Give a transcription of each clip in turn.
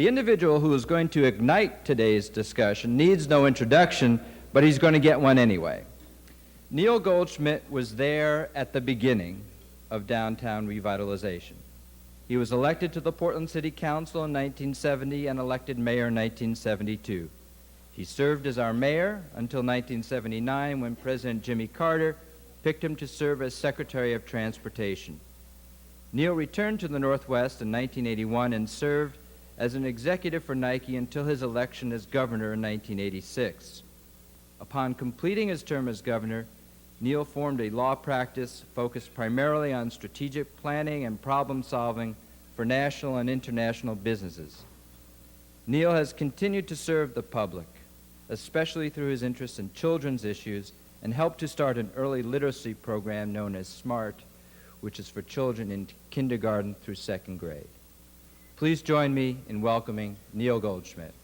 The individual who is going to ignite today's discussion needs no introduction, but he's going to get one anyway. Neil Goldschmidt was there at the beginning of downtown revitalization. He was elected to the Portland City Council in 1970 and elected mayor in 1972. He served as our mayor until 1979 when President Jimmy Carter picked him to serve as Secretary of Transportation. Neil returned to the Northwest in 1981 and served as an executive for Nike until his election as governor in 1986. Upon completing his term as governor, Neil formed a law practice focused primarily on strategic planning and problem solving for national and international businesses. Neil has continued to serve the public, especially through his interest in children's issues, and helped to start an early literacy program known as SMART, which is for children in kindergarten through second grade. Please join me in welcoming Neil Goldschmidt.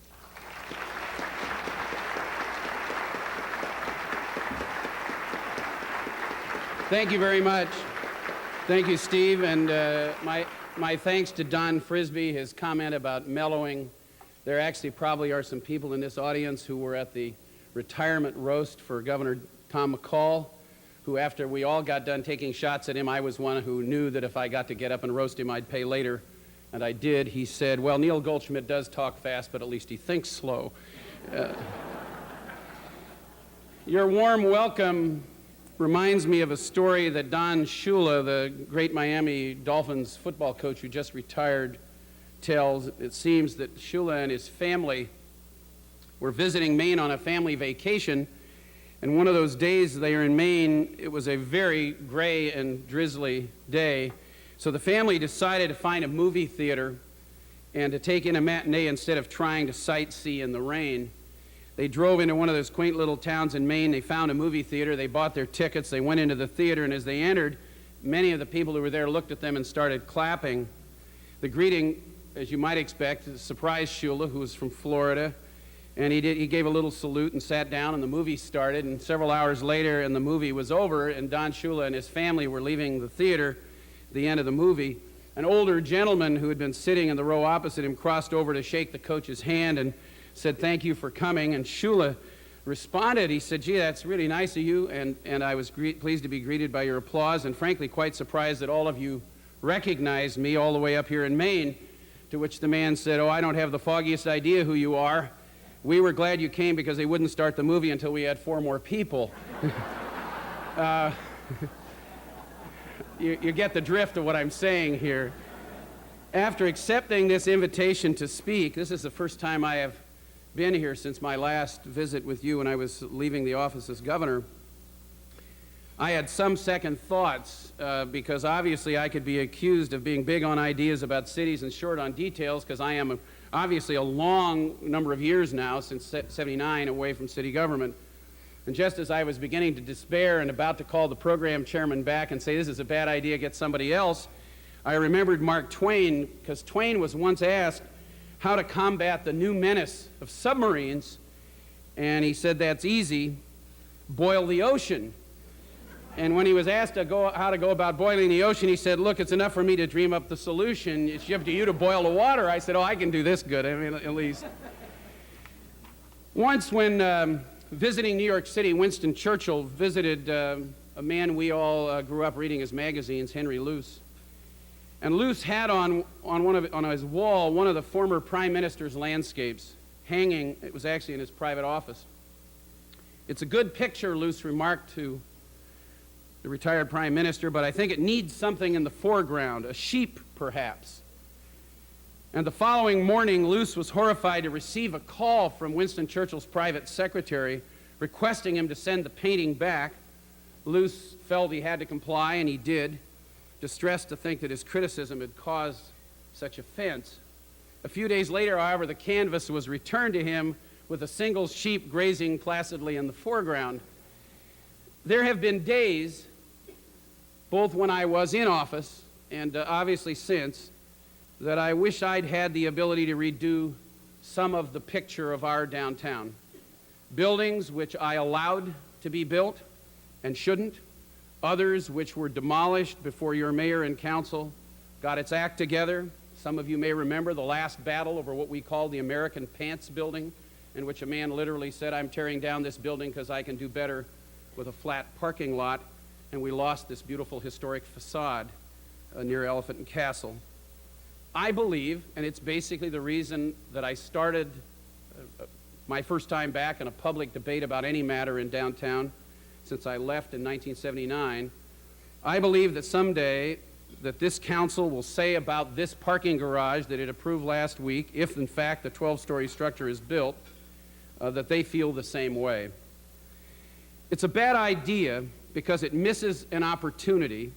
Thank you very much. Thank you, Steve, and my thanks to Don Frisbee, his comment about mellowing. There actually probably are some people in this audience who were at the retirement roast for Governor Tom McCall, who after we all got done taking shots at him, I was one who knew that if I got to get up and roast him, I'd pay later, and I did. He said, well, Neil Goldschmidt does talk fast, but at least he thinks slow. Your warm welcome reminds me of a story that Don Shula, the great Miami Dolphins football coach who just retired, tells. It seems that Shula and his family were visiting Maine on a family vacation, and one of those days they were in Maine, it was a very gray and drizzly day, so the family decided to find a movie theater and to take in a matinee instead of trying to sightsee in the rain. They drove into one of those quaint little towns in Maine. They found a movie theater. They bought their tickets. They went into the theater, and as they entered, many of the people who were there looked at them and started clapping. The greeting, as you might expect, surprised Shula, who was from Florida, and he gave a little salute and sat down, and the movie started, and several hours later, and the movie was over, and Don Shula and his family were leaving the theater at the end of the movie. An older gentleman who had been sitting in the row opposite him crossed over to shake the coach's hand and said, thank you for coming, and Shula responded. He said, gee, that's really nice of you, and I was pleased to be greeted by your applause, and frankly quite surprised that all of you recognized me all the way up here in Maine, to which the man said, oh, I don't have the foggiest idea who you are. We were glad you came because they wouldn't start the movie until we had 4 more people. You get the drift of what I'm saying here. After accepting this invitation to speak, this is the first time I have been here since my last visit with you when I was leaving the office as governor. I had some second thoughts because obviously I could be accused of being big on ideas about cities and short on details, because I am obviously a long number of years now, since '79, away from city government. And just as I was beginning to despair and about to call the program chairman back and say this is a bad idea, get somebody else, I remembered Mark Twain, because Twain was once asked how to combat the new menace of submarines, and he said that's easy, boil the ocean. And when he was asked how to go about boiling the ocean, he said, look, it's enough for me to dream up the solution. It's up to you to boil the water. I said, oh, I can do this good, I mean, at least. Once when visiting New York City, Winston Churchill visited a man we all grew up reading his magazines, Henry Luce. And Luce had on his wall one of the former prime minister's landscapes hanging. It was actually in his private office. It's a good picture, Luce remarked to the retired prime minister, but I think it needs something in the foreground, a sheep perhaps. And the following morning, Luce was horrified to receive a call from Winston Churchill's private secretary requesting him to send the painting back. Luce felt he had to comply, and he did, distressed to think that his criticism had caused such offense. A few days later, however, the canvas was returned to him with a single sheep grazing placidly in the foreground. There have been days, both when I was in office and obviously since, that I wish I'd had the ability to redo some of the picture of our downtown. Buildings which I allowed to be built and shouldn't, others which were demolished before your mayor and council got its act together, Some of you may remember the last battle over what we call the American Pants building, in which a man literally said, "I'm tearing down this building because I can do better with a flat parking lot," and we lost this beautiful historic facade near Elephant and Castle. I believe, and it's basically the reason that I started my first time back in a public debate about any matter in downtown since I left in 1979, I believe that someday that this council will say about this parking garage that it approved last week, if in fact the 12-story structure is built, that they feel the same way. It's a bad idea because it misses an opportunity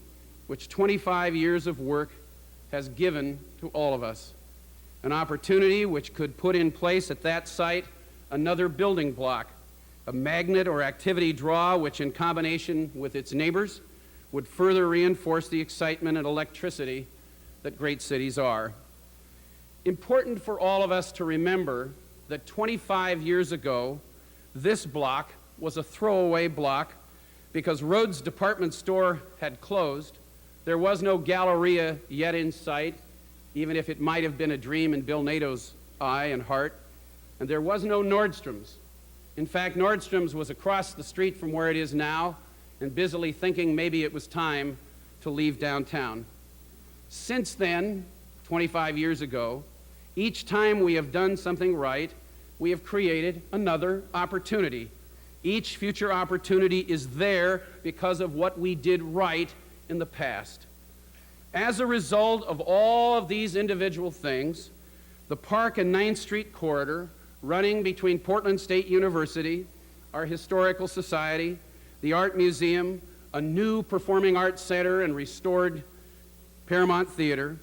which 25 years of work has given to all of us. An opportunity which could put in place at that site another building block, a magnet or activity draw which in combination with its neighbors would further reinforce the excitement and electricity that great cities are. Important for all of us to remember that 25 years ago, this block was a throwaway block because Rhodes Department Store had closed. There was no Galleria yet in sight, even if it might have been a dream in Bill Nato's eye and heart. And there was no Nordstrom's. In fact, Nordstrom's was across the street from where it is now, and busily thinking maybe it was time to leave downtown. Since then, 25 years ago, each time we have done something right, we have created another opportunity. Each future opportunity is there because of what we did right in the past. As a result of all of these individual things, the Park and 9th Street corridor running between Portland State University, our Historical Society, the Art Museum, a new performing arts center and restored Paramount Theater,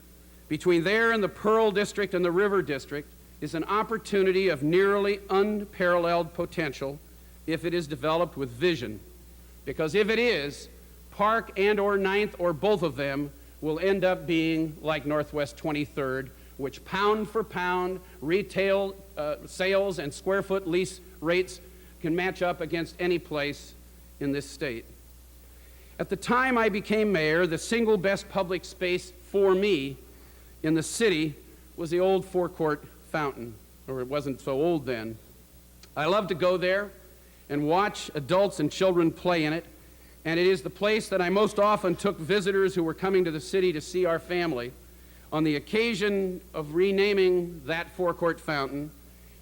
between there and the Pearl District and the River District, is an opportunity of nearly unparalleled potential if it is developed with vision. Because if it is, Park and or 9th or both of them will end up being like Northwest 23rd, which pound for pound retail sales and square foot lease rates can match up against any place in this state. At the time I became mayor, the single best public space for me in the city was the old forecourt fountain, or it wasn't so old then. I loved to go there and watch adults and children play in it, and it is the place that I most often took visitors who were coming to the city to see our family. On the occasion of renaming that forecourt fountain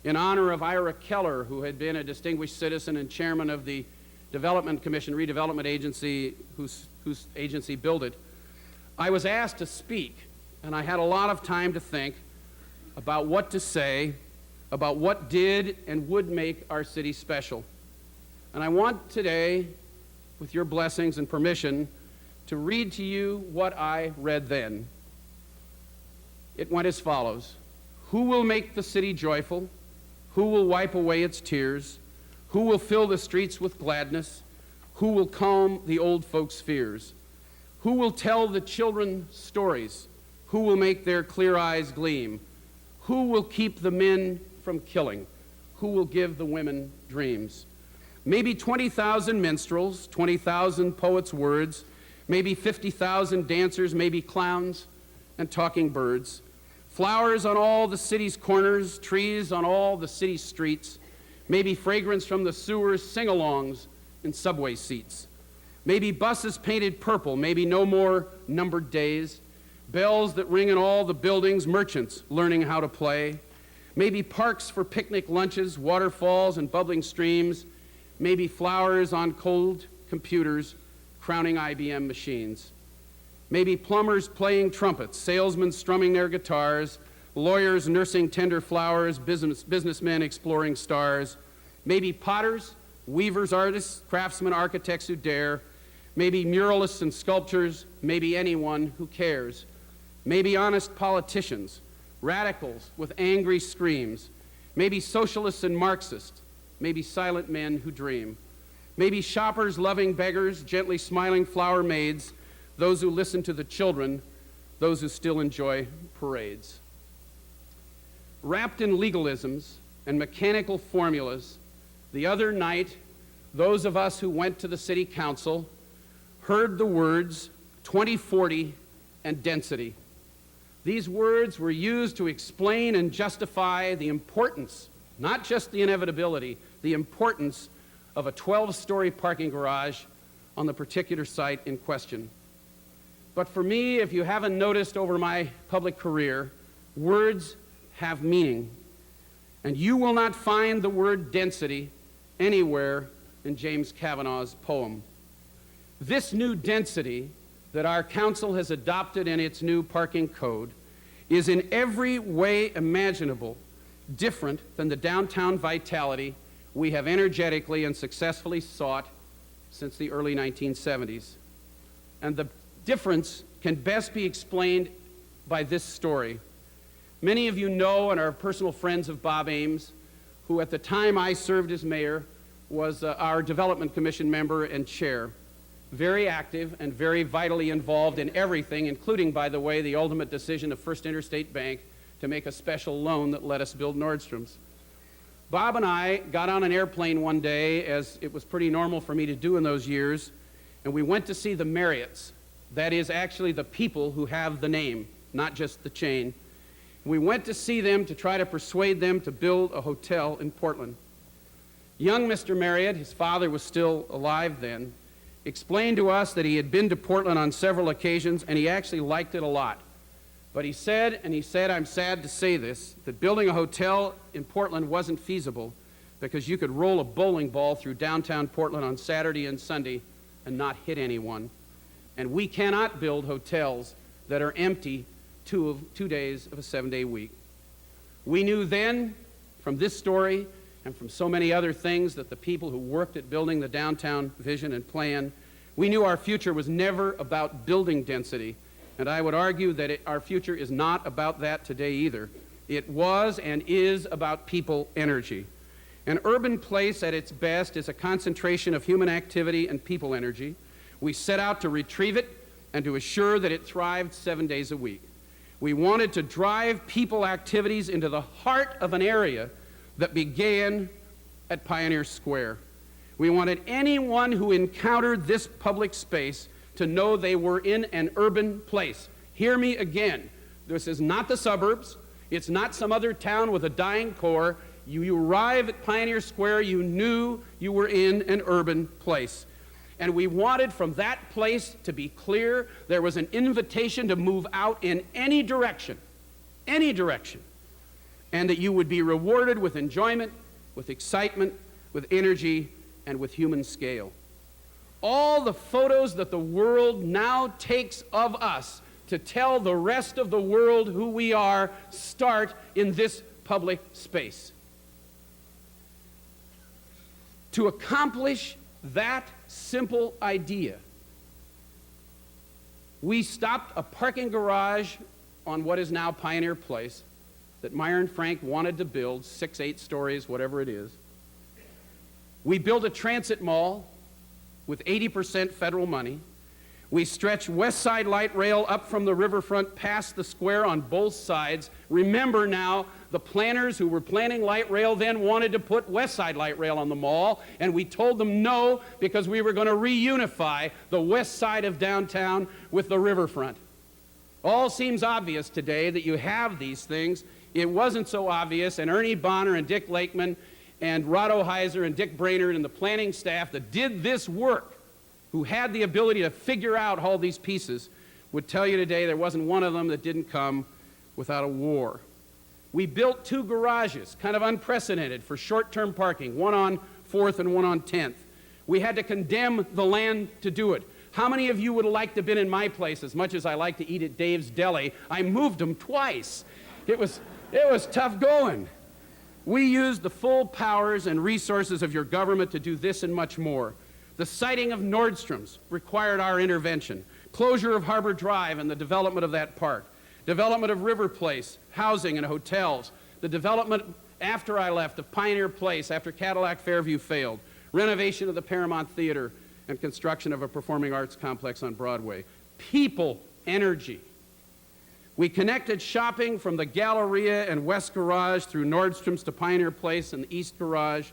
in honor of Ira Keller, who had been a distinguished citizen and chairman of the Development Commission, redevelopment agency, whose agency built it, I was asked to speak, and I had a lot of time to think about what to say, about what did and would make our city special. And I want today, with your blessings and permission, to read to you what I read then. It went as follows: "Who will make the city joyful? Who will wipe away its tears? Who will fill the streets with gladness? Who will calm the old folks' fears? Who will tell the children stories? Who will make their clear eyes gleam? Who will keep the men from killing? Who will give the women dreams?" Maybe 20,000 minstrels, 20,000 poets' words, maybe 50,000 dancers, maybe clowns and talking birds. Flowers on all the city's corners, trees on all the city's streets, maybe fragrance from the sewers, sing-alongs in subway seats. Maybe buses painted purple, maybe no more numbered days, bells that ring in all the buildings, merchants learning how to play, maybe parks for picnic lunches, waterfalls and bubbling streams, maybe flowers on cold computers crowning IBM machines. Maybe plumbers playing trumpets, salesmen strumming their guitars, lawyers nursing tender flowers, businessmen exploring stars. Maybe potters, weavers, artists, craftsmen, architects who dare. Maybe muralists and sculptors, maybe anyone who cares. Maybe honest politicians, radicals with angry screams. Maybe socialists and Marxists, maybe silent men who dream. Maybe shoppers loving beggars, gently smiling flower maids, those who listen to the children, those who still enjoy parades. Wrapped in legalisms and mechanical formulas, the other night, those of us who went to the city council heard the words 2040 and density. These words were used to explain and justify the importance, not just the inevitability, the importance of a 12-story parking garage on the particular site in question. But for me, if you haven't noticed over my public career, words have meaning. And you will not find the word density anywhere in James Kavanaugh's poem. This new density that our council has adopted in its new parking code is in every way imaginable different than the downtown vitality we have energetically and successfully sought since the early 1970s. And the difference can best be explained by this story. Many of you know and are personal friends of Bob Ames, who at the time I served as mayor was our Development Commission member and chair. Very active and very vitally involved in everything, including, by the way, the ultimate decision of First Interstate Bank to make a special loan that let us build Nordstrom's. Bob and I got on an airplane one day, as it was pretty normal for me to do in those years, and we went to see the Marriotts. That is actually the people who have the name, not just the chain. We went to see them to try to persuade them to build a hotel in Portland. Young Mr. Marriott, his father was still alive then, explained to us that he had been to Portland on several occasions and he actually liked it a lot. But he said, I'm sad to say this, that building a hotel in Portland wasn't feasible because you could roll a bowling ball through downtown Portland on Saturday and Sunday and not hit anyone. And we cannot build hotels that are empty 2 days of a 7-day week. We knew then from this story and from so many other things that the people who worked at building the downtown vision and plan, we knew our future was never about building density. And I would argue that our future is not about that today either. It was and is about people energy. An urban place at its best is a concentration of human activity and people energy. We set out to retrieve it and to assure that it thrived 7 days a week. We wanted to drive people activities into the heart of an area that began at Pioneer Square. We wanted anyone who encountered this public space to know they were in an urban place. Hear me again. This is not the suburbs. It's not some other town with a dying core. You arrive at Pioneer Square, you knew you were in an urban place. And we wanted from that place to be clear there was an invitation to move out in any direction, and that you would be rewarded with enjoyment, with excitement, with energy, and with human scale. All the photos that the world now takes of us to tell the rest of the world who we are start in this public space. To accomplish that simple idea, we stopped a parking garage on what is now Pioneer Place that Myron Frank wanted to build, 6, 8 stories, whatever it is. We built a transit mall with 80% federal money. We stretched West Side Light Rail up from the riverfront past the square on both sides. Remember now, the planners who were planning light rail then wanted to put West Side Light Rail on the mall, and we told them no because we were going to reunify the west side of downtown with the riverfront. All seems obvious today that you have these things. It wasn't so obvious, and Ernie Bonner and Dick Lakeman and Rod Oheiser and Dick Brainerd and the planning staff that did this work, who had the ability to figure out all these pieces, would tell you today there wasn't one of them that didn't come without a war. We built 2 garages, kind of unprecedented, for short-term parking, one on 4th and one on 10th. We had to condemn the land to do it. How many of you would have liked to have been in my place as much as I like to eat at Dave's Deli? I moved them twice. It was tough going. We used the full powers and resources of your government to do this and much more. The siting of Nordstrom's required our intervention. Closure of Harbor Drive and the development of that park. Development of River Place, housing and hotels. The development after I left of Pioneer Place after Cadillac Fairview failed. Renovation of the Paramount Theater and construction of a performing arts complex on Broadway. People energy. We connected shopping from the Galleria and West Garage through Nordstrom's to Pioneer Place and the East Garage.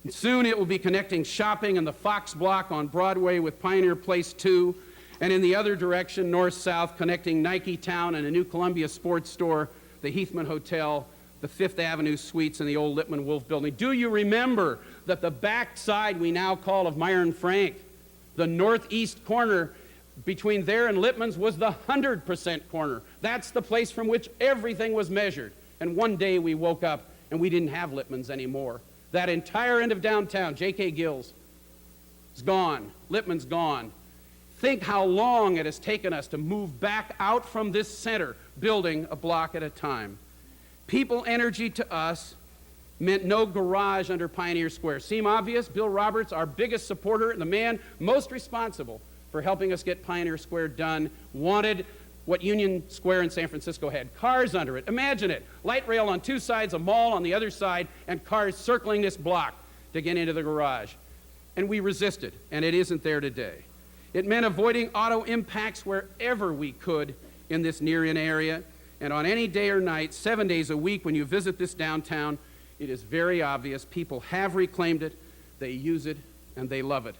And soon it will be connecting shopping in the Fox Block on Broadway with Pioneer Place 2 And in the other direction, north-south, connecting Nike Town and a new Columbia sports store, the Heathman Hotel, the Fifth Avenue Suites, and the old Lippman Wolf building. Do you remember that the backside we now call of Meyer and Frank, the northeast corner between there and Lippman's, was the 100% corner? That's the place from which everything was measured. And one day we woke up and we didn't have Lippman's anymore. That entire end of downtown, J.K. Gill's, is gone. Lippman's gone. Think how long it has taken us to move back out from this center, building a block at a time. People energy to us meant no garage under Pioneer Square. Seem obvious? Bill Roberts, our biggest supporter and the man most responsible for helping us get Pioneer Square done, wanted what Union Square in San Francisco had. Cars under it. Imagine it. Light rail on two sides, a mall on the other side, and cars circling this block to get into the garage. And we resisted, and it isn't there today. It meant avoiding auto impacts wherever we could in this near-in area. And on any day or night, 7 days a week, when you visit this downtown, it is very obvious people have reclaimed it, they use it, and they love it.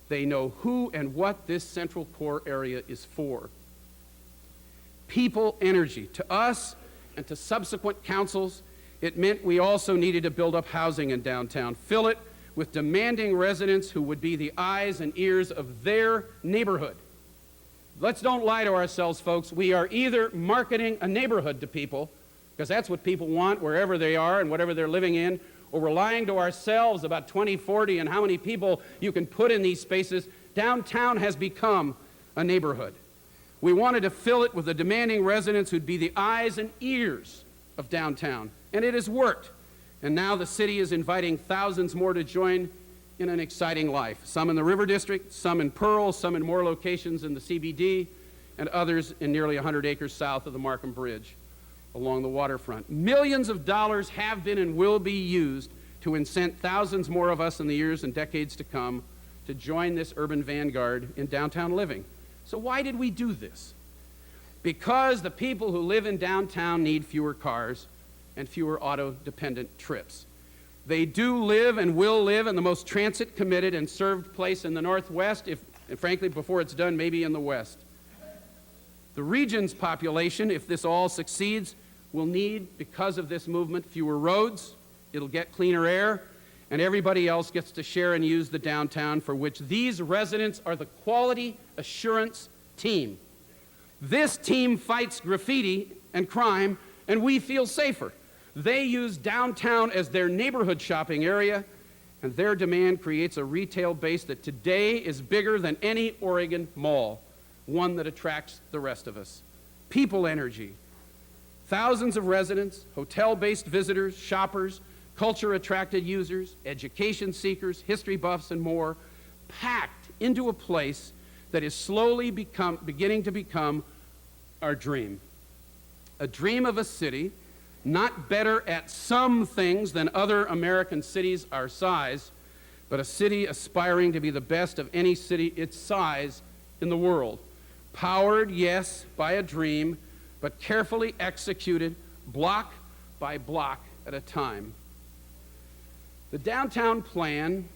They know who and what this central core area is for. People energy. To us and to subsequent councils, it meant we also needed to build up housing in downtown, fill it with demanding residents who would be the eyes and ears of their neighborhood. Let's don't lie to ourselves, folks. We are either marketing a neighborhood to people, because that's what people want wherever they are and whatever they're living in, or we're lying to ourselves about 2040 and how many people you can put in these spaces. Downtown has become a neighborhood. We wanted to fill it with the demanding residents who'd be the eyes and ears of downtown, and it has worked. And now the city is inviting thousands more to join in an exciting life. Some in the River District, some in Pearl, some in more locations in the CBD, and others in nearly 100 acres south of the Markham Bridge along the waterfront. Millions of dollars have been and will be used to incent thousands more of us in the years and decades to come to join this urban vanguard in downtown living. So why did we do this? Because the people who live in downtown need fewer cars and fewer auto-dependent trips. They do live and will live in the most transit-committed and served place in the Northwest, and frankly, before it's done, maybe in the West. The region's population, if this all succeeds, will need, because of this movement, fewer roads, it'll get cleaner air, and everybody else gets to share and use the downtown, for which these residents are the quality assurance team. This team fights graffiti and crime, and we feel safer. They use downtown as their neighborhood shopping area, and their demand creates a retail base that today is bigger than any Oregon mall, one that attracts the rest of us. People energy. Thousands of residents, hotel-based visitors, shoppers, culture-attracted users, education seekers, history buffs, and more, packed into a place that is slowly beginning to become our dream. A dream of a city not better at some things than other American cities our size, but a city aspiring to be the best of any city its size in the world. Powered, yes, by a dream, but carefully executed block by block at a time. The downtown plan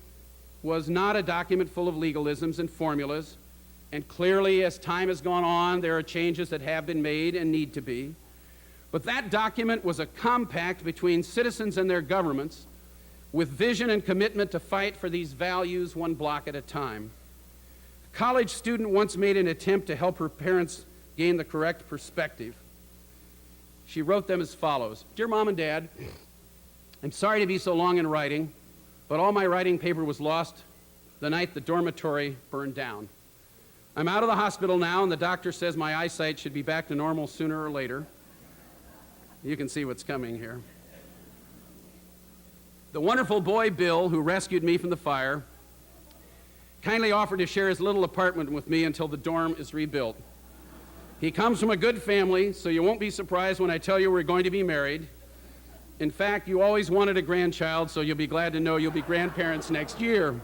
was not a document full of legalisms and formulas, and clearly as time has gone on, there are changes that have been made and need to be. But that document was a compact between citizens and their governments with vision and commitment to fight for these values one block at a time. A college student once made an attempt to help her parents gain the correct perspective. She wrote them as follows: "Dear Mom and Dad, I'm sorry to be so long in writing, but all my writing paper was lost the night the dormitory burned down. I'm out of the hospital now, and the doctor says my eyesight should be back to normal sooner or later." You can see what's coming here. The wonderful boy, Bill, who rescued me from the fire, kindly offered to share his little apartment with me until the dorm is rebuilt. He comes from a good family, so you won't be surprised when I tell you we're going to be married. In fact, you always wanted a grandchild, so you'll be glad to know you'll be grandparents next year.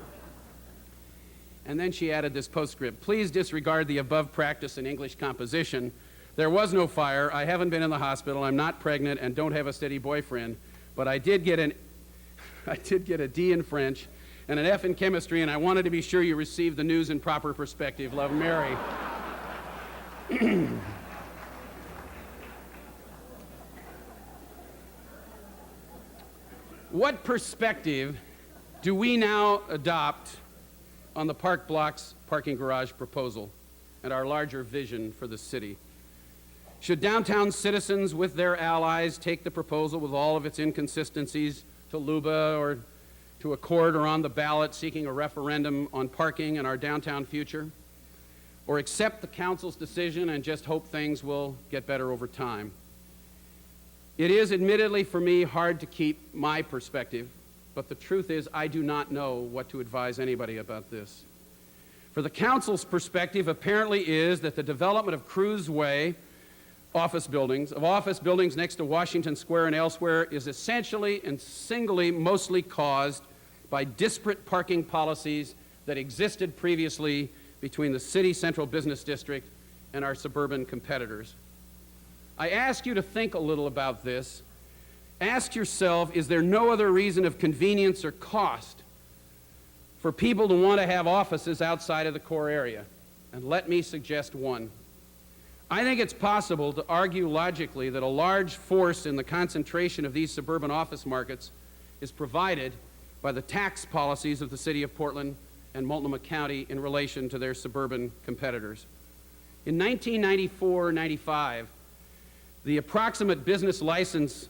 And then she added this postscript: "Please disregard the above practice in English composition. There was no fire, I haven't been in the hospital, I'm not pregnant, and don't have a steady boyfriend, but I did get a D in French and an F in chemistry, and I wanted to be sure you received the news in proper perspective. Love, Mary." What perspective do we now adopt on the Park Blocks parking garage proposal and our larger vision for the city? Should downtown citizens with their allies take the proposal with all of its inconsistencies to LUBA or to a court or on the ballot seeking a referendum on parking and our downtown future? Or accept the council's decision and just hope things will get better over time? It is admittedly for me hard to keep my perspective, but the truth is I do not know what to advise anybody about this. For the council's perspective apparently is that the development of Cruz Way office buildings next to Washington Square and elsewhere is essentially and singly mostly caused by disparate parking policies that existed previously between the city central business district and our suburban competitors. I ask you to think a little about this. Ask yourself, is there no other reason of convenience or cost for people to want to have offices outside of the core area? And let me suggest one. I think it's possible to argue logically that a large force in the concentration of these suburban office markets is provided by the tax policies of the city of Portland and Multnomah County in relation to their suburban competitors. In 1994-95, the approximate business license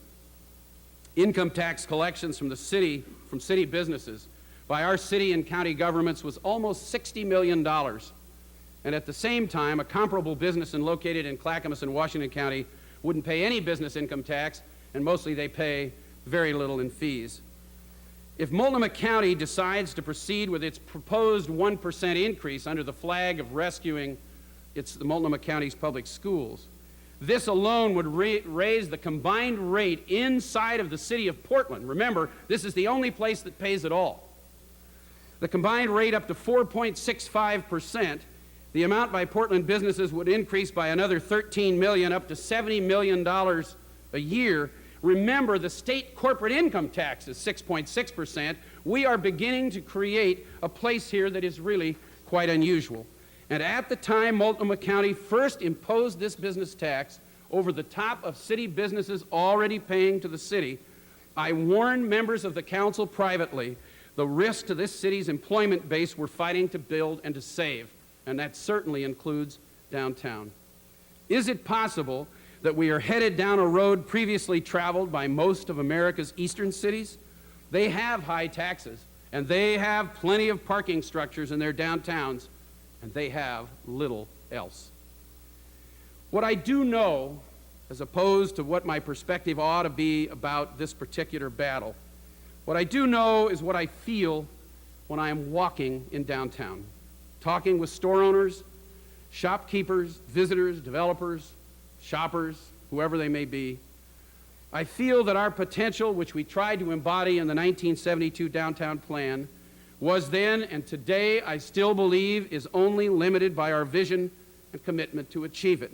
income tax collections from city businesses by our city and county governments was almost $60 million. And at the same time, a comparable business located in Clackamas and Washington County wouldn't pay any business income tax, and mostly they pay very little in fees. If Multnomah County decides to proceed with its proposed 1% increase under the flag of rescuing the Multnomah County's public schools, this alone would raise the combined rate inside of the city of Portland. Remember, this is the only place that pays at all. The combined rate up to 4.65%. The amount by Portland businesses would increase by another $13 million, up to $70 million a year. Remember, the state corporate income tax is 6.6%. We are beginning to create a place here that is really quite unusual. And at the time Multnomah County first imposed this business tax over the top of city businesses already paying to the city, I warned members of the council privately the risk to this city's employment base we're fighting to build and to save, and that certainly includes downtown. Is it possible that we are headed down a road previously traveled by most of America's eastern cities? They have high taxes, and they have plenty of parking structures in their downtowns, and they have little else. What I do know, as opposed to what my perspective ought to be about this particular battle, what I do know is what I feel when I am walking in downtown, talking with store owners, shopkeepers, visitors, developers, shoppers, whoever they may be. I feel that our potential, which we tried to embody in the 1972 downtown plan, was then and today I still believe is only limited by our vision and commitment to achieve it.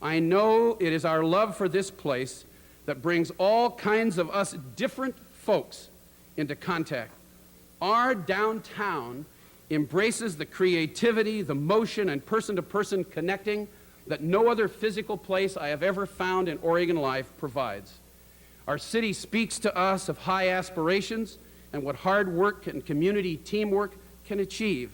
I know it is our love for this place that brings all kinds of us different folks into contact. Our downtown embraces the creativity, the motion, and person-to-person connecting that no other physical place I have ever found in Oregon life provides. Our city speaks to us of high aspirations and what hard work and community teamwork can achieve.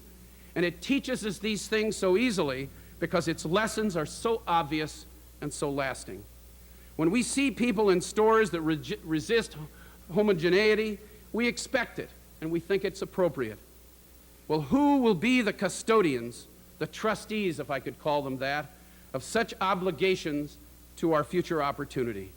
And it teaches us these things so easily because its lessons are so obvious and so lasting. When we see people in stores that resist homogeneity, we expect it and we think it's appropriate. Well, who will be the custodians, the trustees, if I could call them that, of such obligations to our future opportunity?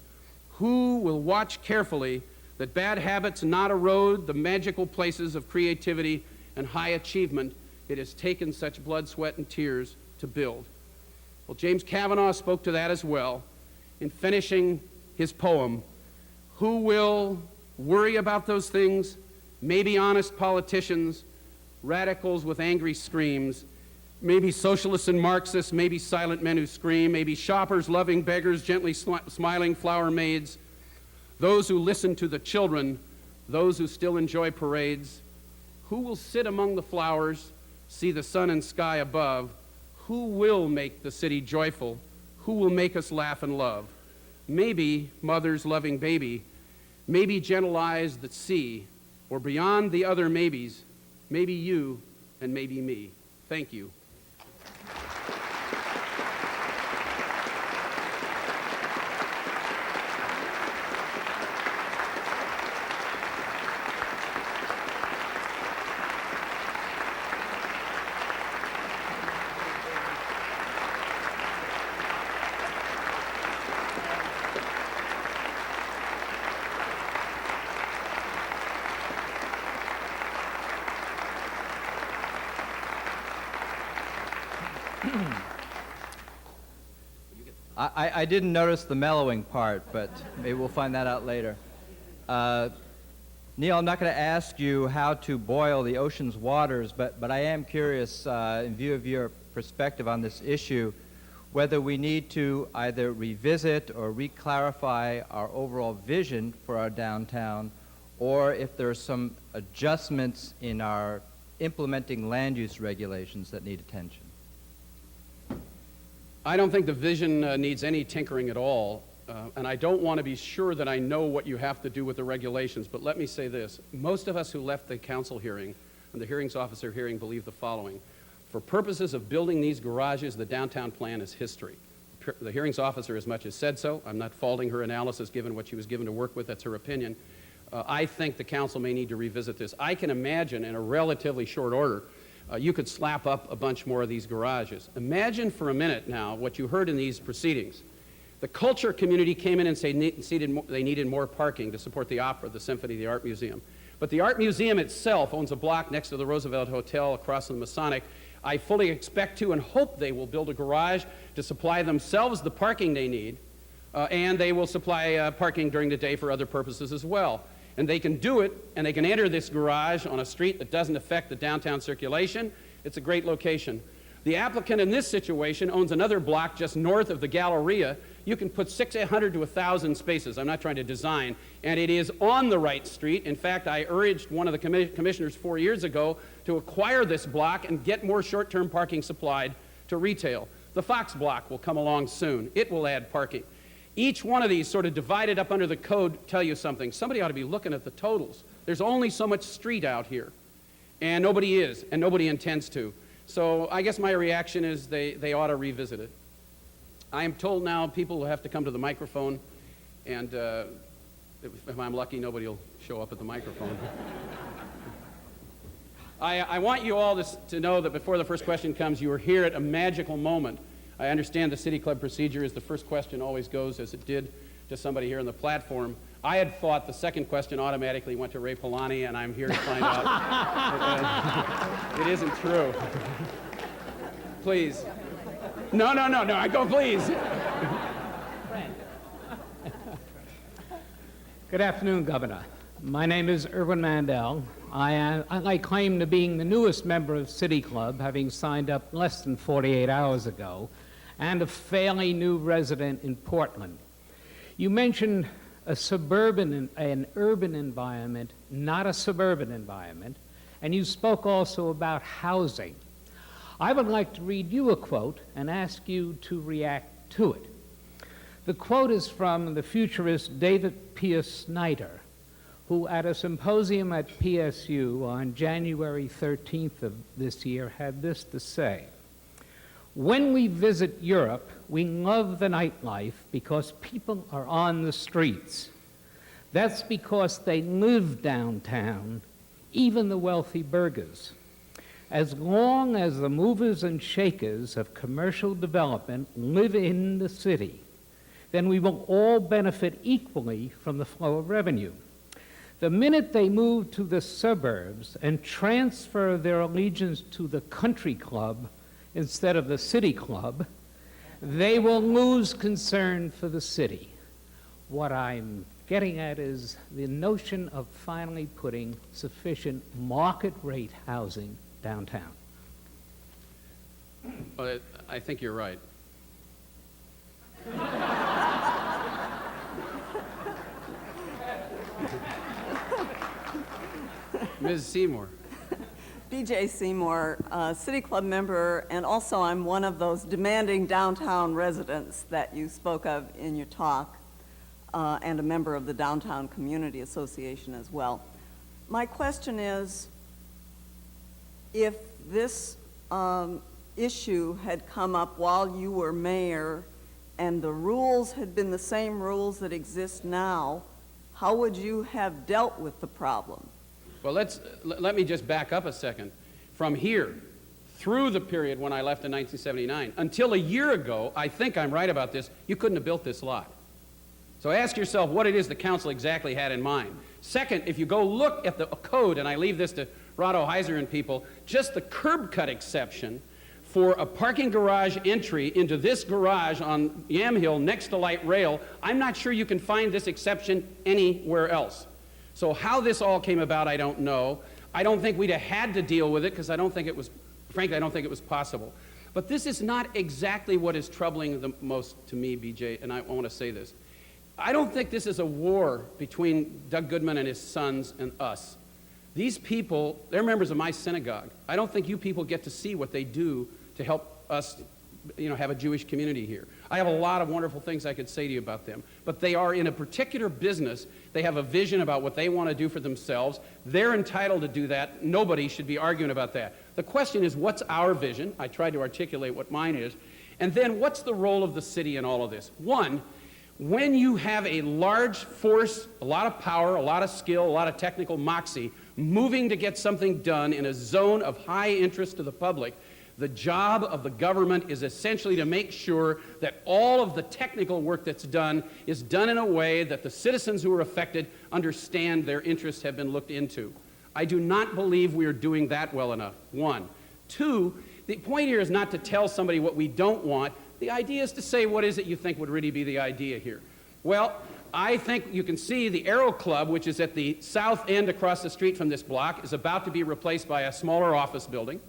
Who will watch carefully that bad habits not erode the magical places of creativity and high achievement it has taken such blood, sweat, and tears to build? Well, James Kavanaugh spoke to that as well in finishing his poem. Who will worry about those things? Maybe honest politicians, radicals with angry screams, maybe socialists and Marxists, maybe silent men who scream, maybe shoppers, loving beggars, gently smiling flower maids, those who listen to the children, those who still enjoy parades. Who will sit among the flowers, see the sun and sky above? Who will make the city joyful? Who will make us laugh and love? Maybe mother's loving baby, maybe gentle eyes that see, or beyond the other maybes, maybe you and maybe me. Thank you. I didn't notice the mellowing part, but maybe we'll find that out later. Neil, I'm not going to ask you how to boil the ocean's waters, but I am curious, in view of your perspective on this issue, whether we need to either revisit or reclarify our overall vision for our downtown, or if there are some adjustments in our implementing land use regulations that need attention. I don't think the vision needs any tinkering at all, and I don't want to be sure that I know what you have to do with the regulations, but let me say this. Most of us who left the council hearing and the hearings officer hearing believe the following. For purposes of building these garages, the downtown plan is history. The hearings officer as much as said so. I'm not faulting her analysis given what she was given to work with. That's her opinion. I think the council may need to revisit this. I can imagine in a relatively short order you could slap up a bunch more of these garages. Imagine for a minute now what you heard in these proceedings. The culture community came in and said they needed more parking to support the opera, the symphony, the art museum. But the art museum itself owns a block next to the Roosevelt Hotel across from the Masonic. I fully expect to and hope they will build a garage to supply themselves the parking they need, and they will supply parking during the day for other purposes as well. And they can do it, and they can enter this garage on a street that doesn't affect the downtown circulation. It's a great location. The applicant in this situation owns another block just north of the Galleria. You can put 600 to 1,000 spaces. I'm not trying to design. And it is on the right street. In fact, I urged one of the commissioners 4 years ago to acquire this block and get more short-term parking supplied to retail. The Fox block will come along soon. It will add parking. Each one of these sort of divided up under the code tell you something. Somebody ought to be looking at the totals. There's only so much street out here. And nobody is, and nobody intends to. So I guess my reaction is they ought to revisit it. I am told now people will have to come to the microphone, and if I'm lucky, nobody will show up at the microphone. I want you all to know that before the first question comes, you are here at a magical moment. I understand the City Club procedure is the first question always goes as it did to somebody here on the platform. I had thought the second question automatically went to Ray Polani, and I'm here to find out that it isn't true. Please. No, I go please. Good afternoon, Governor. My name is Erwin Mandel. I claim to being the newest member of City Club, having signed up less than 48 hours ago, and a fairly new resident in Portland. You mentioned an urban environment, not a suburban environment, and you spoke also about housing. I would like to read you a quote and ask you to react to it. The quote is from the futurist David Pierce Snyder, who at a symposium at PSU on January 13th of this year had this to say: "When we visit Europe, we love the nightlife because people are on the streets. That's because they live downtown, even the wealthy burghers. As long as the movers and shakers of commercial development live in the city, then we will all benefit equally from the flow of revenue. The minute they move to the suburbs and transfer their allegiance to the country club instead of the city club, they will lose concern for the city." What I'm getting at is the notion of finally putting sufficient market rate housing downtown. Well, I think you're right. Ms. Seymour. B.J. Seymour, City Club member, and also I'm one of those demanding downtown residents that you spoke of in your talk, and a member of the Downtown Community Association as well. My question is, if this issue had come up while you were mayor and the rules had been the same rules that exist now, how would you have dealt with the problem? Well, let me just back up a second. From here, through the period when I left in 1979, until a year ago, I think I'm right about this, you couldn't have built this lot. So ask yourself what it is the council exactly had in mind. Second, if you go look at the code, and I leave this to Rado Heiser and people, just the curb cut exception for a parking garage entry into this garage on Yamhill next to light rail, I'm not sure you can find this exception anywhere else. So how this all came about, I don't know. I don't think we'd have had to deal with it because I don't think it was, frankly, I don't think it was possible. But this is not exactly what is troubling the most to me, BJ, and I want to say this. I don't think this is a war between Doug Goodman and his sons and us. These people, they're members of my synagogue. I don't think you people get to see what they do to help us, have a Jewish community here. I have a lot of wonderful things I could say to you about them, but they are in a particular business. They have a vision about what they want to do for themselves. They're entitled to do that. Nobody should be arguing about that. The question is, what's our vision? I tried to articulate what mine is. And then what's the role of the city in all of this? One, when you have a large force, a lot of power, a lot of skill, a lot of technical moxie, moving to get something done in a zone of high interest to the public, the job of the government is essentially to make sure that all of the technical work that's done is done in a way that the citizens who are affected understand their interests have been looked into. I do not believe we are doing that well enough, one. Two, the point here is not to tell somebody what we don't want. The idea is to say, what is it you think would really be the idea here? Well, I think you can see the Aero Club, which is at the south end across the street from this block, is about to be replaced by a smaller office building.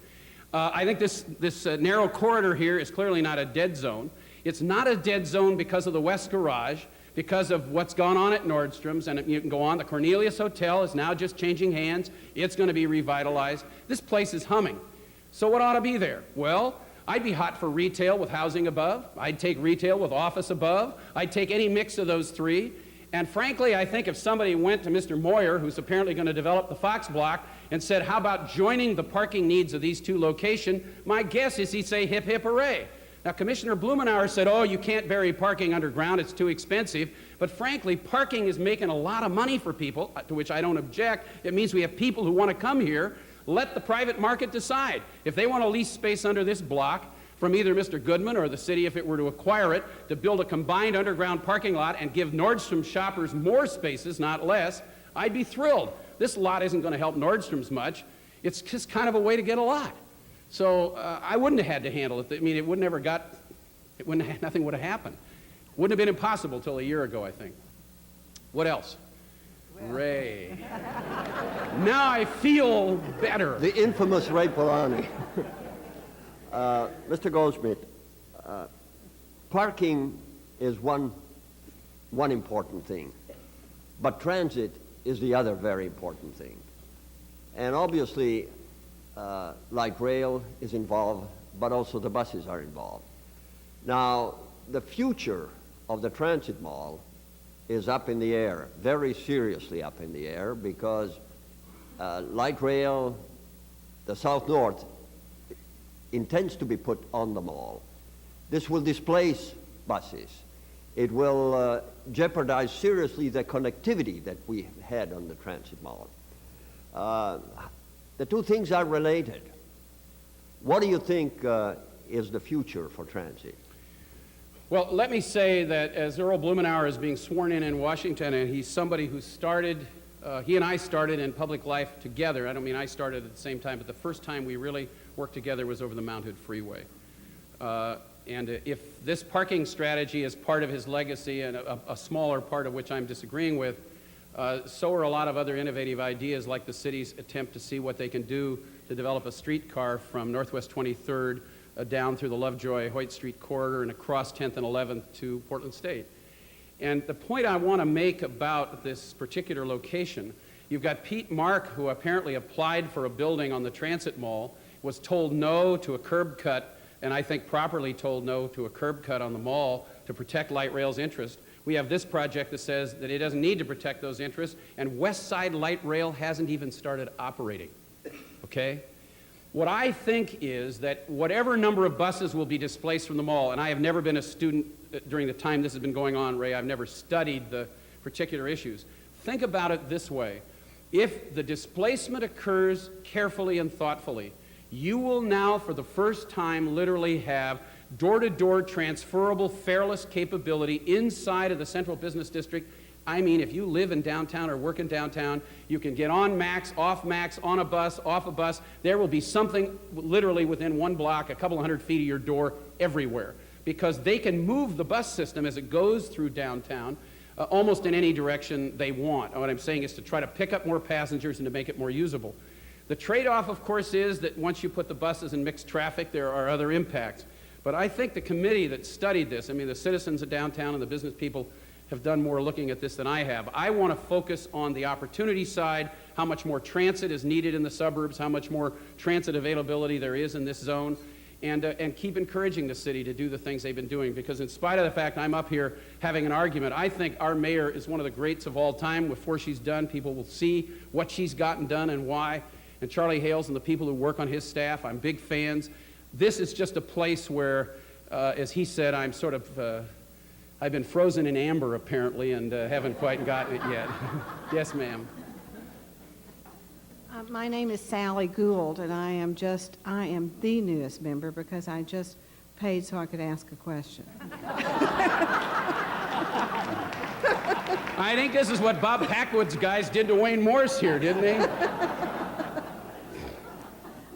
I think this narrow corridor here is clearly not a dead zone. It's not a dead zone because of the West Garage, because of what's gone on at Nordstrom's, and you can go on. The Cornelius Hotel is now just changing hands. It's going to be revitalized. This place is humming. So what ought to be there? Well, I'd be hot for retail with housing above. I'd take retail with office above. I'd take any mix of those three. And frankly, I think if somebody went to Mr. Moyer, who's apparently going to develop the Fox Block, and said, how about joining the parking needs of these two locations, my guess is he'd say, hip, hip, hooray. Now, Commissioner Blumenauer said, oh, you can't bury parking underground, it's too expensive. But frankly, parking is making a lot of money for people, to which I don't object. It means we have people who want to come here. Let the private market decide. If they want to lease space under this block from either Mr. Goodman or the city, if it were to acquire it, to build a combined underground parking lot and give Nordstrom shoppers more spaces, not less, I'd be thrilled. This lot isn't going to help Nordstrom's much. It's just kind of a way to get a lot. So I wouldn't have had to handle it. I mean, nothing would have happened. Wouldn't have been impossible till a year ago, I think. What else? Well. Ray. Now I feel better. The infamous Ray Polani. Mr. Goldschmidt, parking is one important thing, but transit is the other very important thing. And obviously, light rail is involved, but also the buses are involved. Now, the future of the transit mall is up in the air, very seriously up in the air, because light rail, the South-North, intends to be put on the mall. This will displace buses. It will jeopardize seriously the connectivity that we had on the transit mall. The two things are related. What do you think is the future for transit? Well, let me say that as Earl Blumenauer is being sworn in Washington, and he's somebody who started, he and I started in public life together. I don't mean I started at the same time, but the first time we really worked together was over the Mount Hood Freeway. And if this parking strategy is part of his legacy, and a smaller part of which I'm disagreeing with, so are a lot of other innovative ideas, like the city's attempt to see what they can do to develop a streetcar from Northwest 23rd down through the Lovejoy Hoyt Street corridor and across 10th and 11th to Portland State. And the point I want to make about this particular location You've got Pete Mark, who apparently applied for a building on the Transit Mall, was told no to a curb cut, and I think properly told no to a curb cut on the mall to protect light rail's interest. We have this project that says that it doesn't need to protect those interests, and West Side Light Rail hasn't even started operating, okay? What I think is that whatever number of buses will be displaced from the mall, and I have never been a student during the time this has been going on, Ray, I've never studied the particular issues. Think about it this way. If the displacement occurs carefully and thoughtfully, you will now, for the first time, literally have door-to-door transferable fareless capability inside of the central business district. I mean, if you live in downtown or work in downtown, you can get on Max, off Max, on a bus, off a bus. There will be something literally within one block, a couple hundred feet of your door, everywhere, because they can move the bus system as it goes through downtown almost in any direction they want. And what I'm saying is to try to pick up more passengers and to make it more usable. The trade-off, of course, is that once you put the buses in mixed traffic, there are other impacts. But I think the committee that studied this, I mean, the citizens of downtown and the business people have done more looking at this than I have. I want to focus on the opportunity side, how much more transit is needed in the suburbs, how much more transit availability there is in this zone, and keep encouraging the city to do the things they've been doing. Because in spite of the fact I'm up here having an argument, I think our mayor is one of the greats of all time. Before she's done, people will see what she's gotten done and why. And Charlie Hales and the people who work on his staff, I'm big fans. This is just a place where, as he said, I'm sort of, I've been frozen in amber apparently and haven't quite gotten it yet. Yes, ma'am. My name is Sally Gould, and I am the newest member because I just paid so I could ask a question. I think this is what Bob Packwood's guys did to Wayne Morse here, didn't they?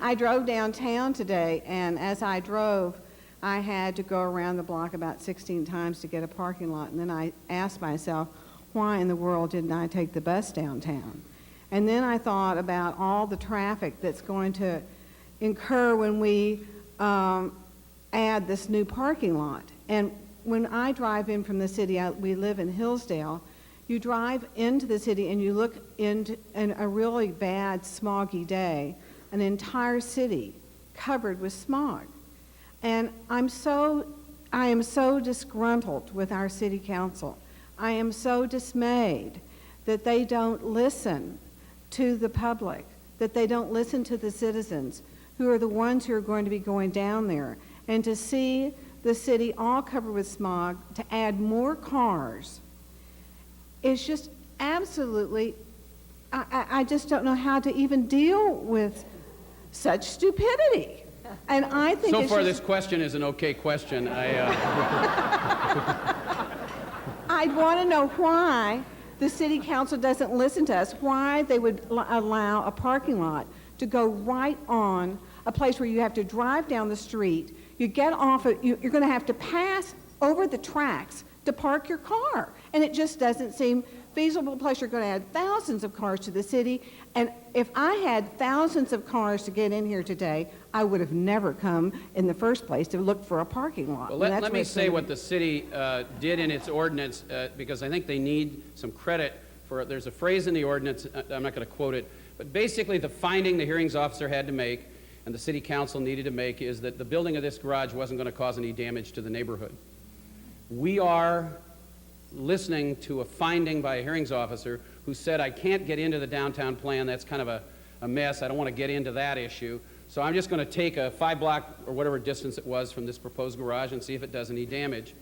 I drove downtown today, and as I drove, I had to go around the block about 16 times to get a parking lot, and then I asked myself, why in the world didn't I take the bus downtown? And then I thought about all the traffic that's going to incur when we add this new parking lot. And when I drive in from the city, we live in Hillsdale, you drive into the city and you look into in a really bad smoggy day, an entire city covered with smog. And I am so disgruntled with our city council. I am so dismayed that they don't listen to the public, that they don't listen to the citizens who are the ones who are going to be going down there. And to see the city all covered with smog, to add more cars, is just absolutely, I just don't know how to even deal with such stupidity. And I think so it's far just, this question is an okay question. I'd want to know why the city council doesn't listen to us, why they would allow a parking lot to go right on a place where you have to drive down the street, you get off, you're going to have to pass over the tracks to park your car. And it just doesn't seem feasible. Plus, you're going to add thousands of cars to the city. And if I had thousands of cars to get in here today, I would have never come in the first place to look for a parking lot. Well, let me say what the city did in its ordinance, because I think they need some credit for it. There's a phrase in the ordinance, I'm not going to quote it, but basically the finding the hearings officer had to make and the city council needed to make is that the building of this garage wasn't going to cause any damage to the neighborhood. We are listening to a finding by a hearings officer who said, I can't get into the downtown plan, that's kind of a mess, I don't want to get into that issue, so I'm just going to take a 5-block or whatever distance it was from this proposed garage and see if it does any damage.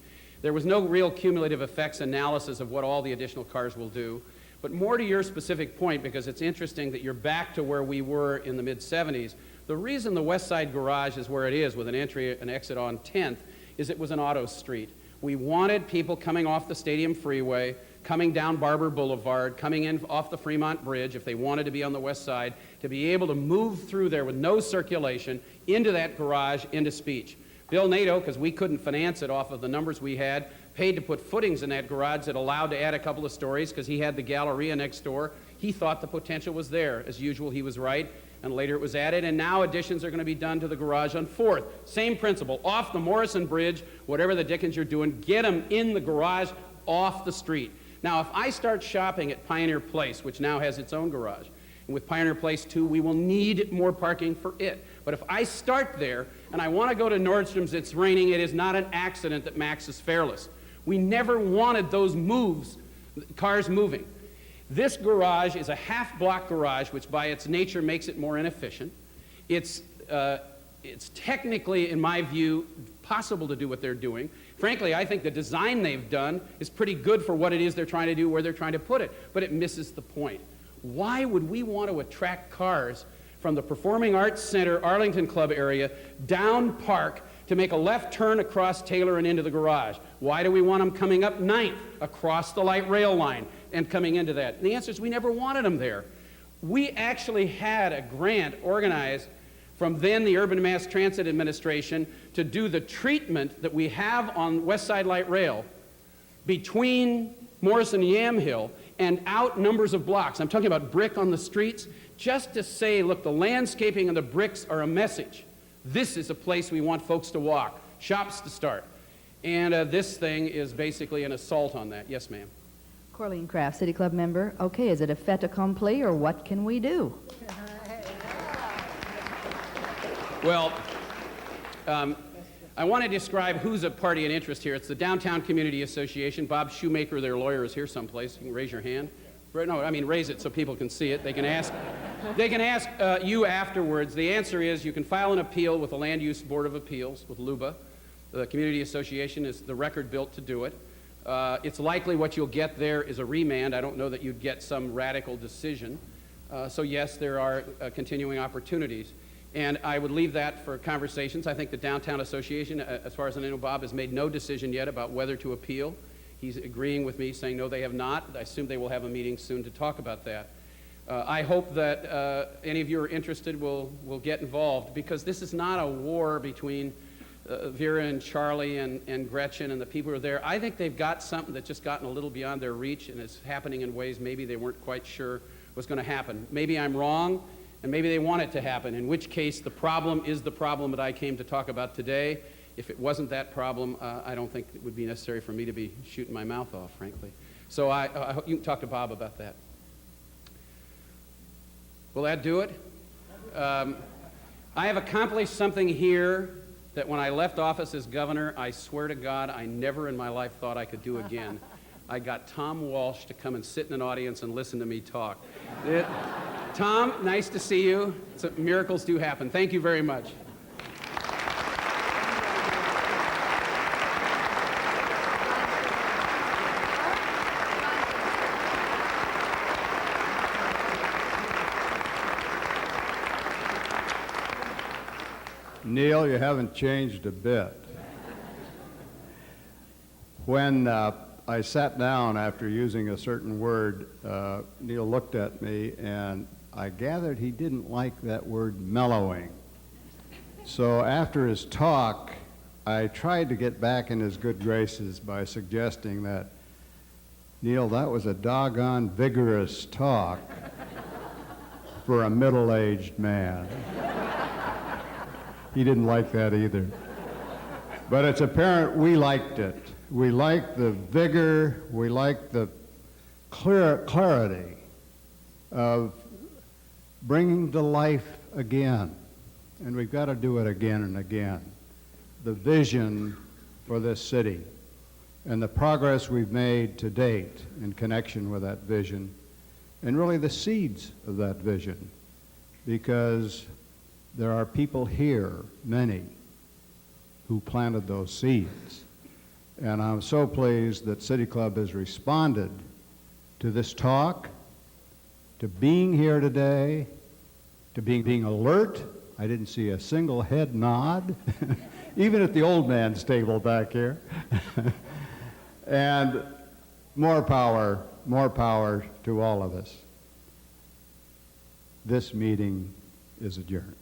There was no real cumulative effects analysis of what all the additional cars will do, but more to your specific point, because it's interesting that you're back to where we were in the mid-70s. The reason the West Side Garage is where it is with an entry and exit on 10th is it was an auto street. We wanted people coming off the Stadium Freeway, coming down Barber Boulevard, coming in off the Fremont Bridge, if they wanted to be on the west side, to be able to move through there with no circulation into that garage, into Speech. Bill Nato, because we couldn't finance it off of the numbers we had, paid to put footings in that garage that allowed to add a couple of stories because he had the Galleria next door. He thought the potential was there. As usual, he was right, and later it was added, and now additions are going to be done to the garage on 4th. Same principle, off the Morrison Bridge, whatever the dickens you're doing, get them in the garage off the street. Now, if I start shopping at Pioneer Place, which now has its own garage, and with Pioneer Place 2, we will need more parking for it. But if I start there and I want to go to Nordstrom's, it's raining, it is not an accident that Max is fareless. We never wanted those cars moving. This garage is a half-block garage, which by its nature makes it more inefficient. It's technically, in my view, possible to do what they're doing. Frankly, I think the design they've done is pretty good for what it is they're trying to do, where they're trying to put it, but it misses the point. Why would we want to attract cars from the Performing Arts Center, Arlington Club area, down Park to make a left turn across Taylor and into the garage? Why do we want them coming up 9th across the light rail line and coming into that? And the answer is we never wanted them there. We actually had a grant organized from then the Urban Mass Transit Administration to do the treatment that we have on West Side Light Rail between Morrison and Yamhill and out numbers of blocks. I'm talking about brick on the streets, just to say, look, the landscaping and the bricks are a message. This is a place we want folks to walk, shops to start. And this thing is basically an assault on that. Yes, ma'am. Corleen Kraft, City Club member. Okay, is it a fait accompli, or what can we do? Well, I want to describe who's a party in interest here. It's the Downtown Community Association. Bob Shoemaker, their lawyer, is here someplace. You can raise your hand. No, I mean raise it so people can see it. They can ask you afterwards. The answer is you can file an appeal with the Land Use Board of Appeals, with LUBA. The Community Association is the record built to do it. It's likely what you'll get there is a remand. I don't know that you'd get some radical decision. So yes, there are continuing opportunities. And I would leave that for conversations. I think the Downtown Association, as far as I know, Bob, has made no decision yet about whether to appeal. He's agreeing with me, saying no, they have not. I assume they will have a meeting soon to talk about that. I hope that any of you are interested will get involved, because this is not a war between Vera and Charlie and Gretchen and the people who are there. I think they've got something that's just gotten a little beyond their reach and is happening in ways maybe they weren't quite sure was going to happen. Maybe I'm wrong, and maybe they want it to happen, in which case the problem is the problem that I came to talk about today. If it wasn't that problem, I don't think it would be necessary for me to be shooting my mouth off, frankly. So I hope you can talk to Bob about that. Will that do it? I have accomplished something here that when I left office as governor, I swear to God, I never in my life thought I could do again. I got Tom Walsh to come and sit in an audience and listen to me talk. Tom, nice to see you. Miracles do happen. Thank you very much. Neil, you haven't changed a bit. When I sat down after using a certain word, Neil looked at me, and I gathered he didn't like that word mellowing. So after his talk, I tried to get back in his good graces by suggesting that, Neil, that was a doggone vigorous talk for a middle-aged man. He didn't like that either. But it's apparent we liked it. We liked the vigor, we liked the clarity of bringing to life again. And we've got to do it again and again. The vision for this city and the progress we've made to date in connection with that vision, and really the seeds of that vision, because there are people here, many, who planted those seeds. And I'm so pleased that City Club has responded to this talk, to being here today, to being alert. I didn't see a single head nod, even at the old man's table back here. And more power to all of us. This meeting is adjourned.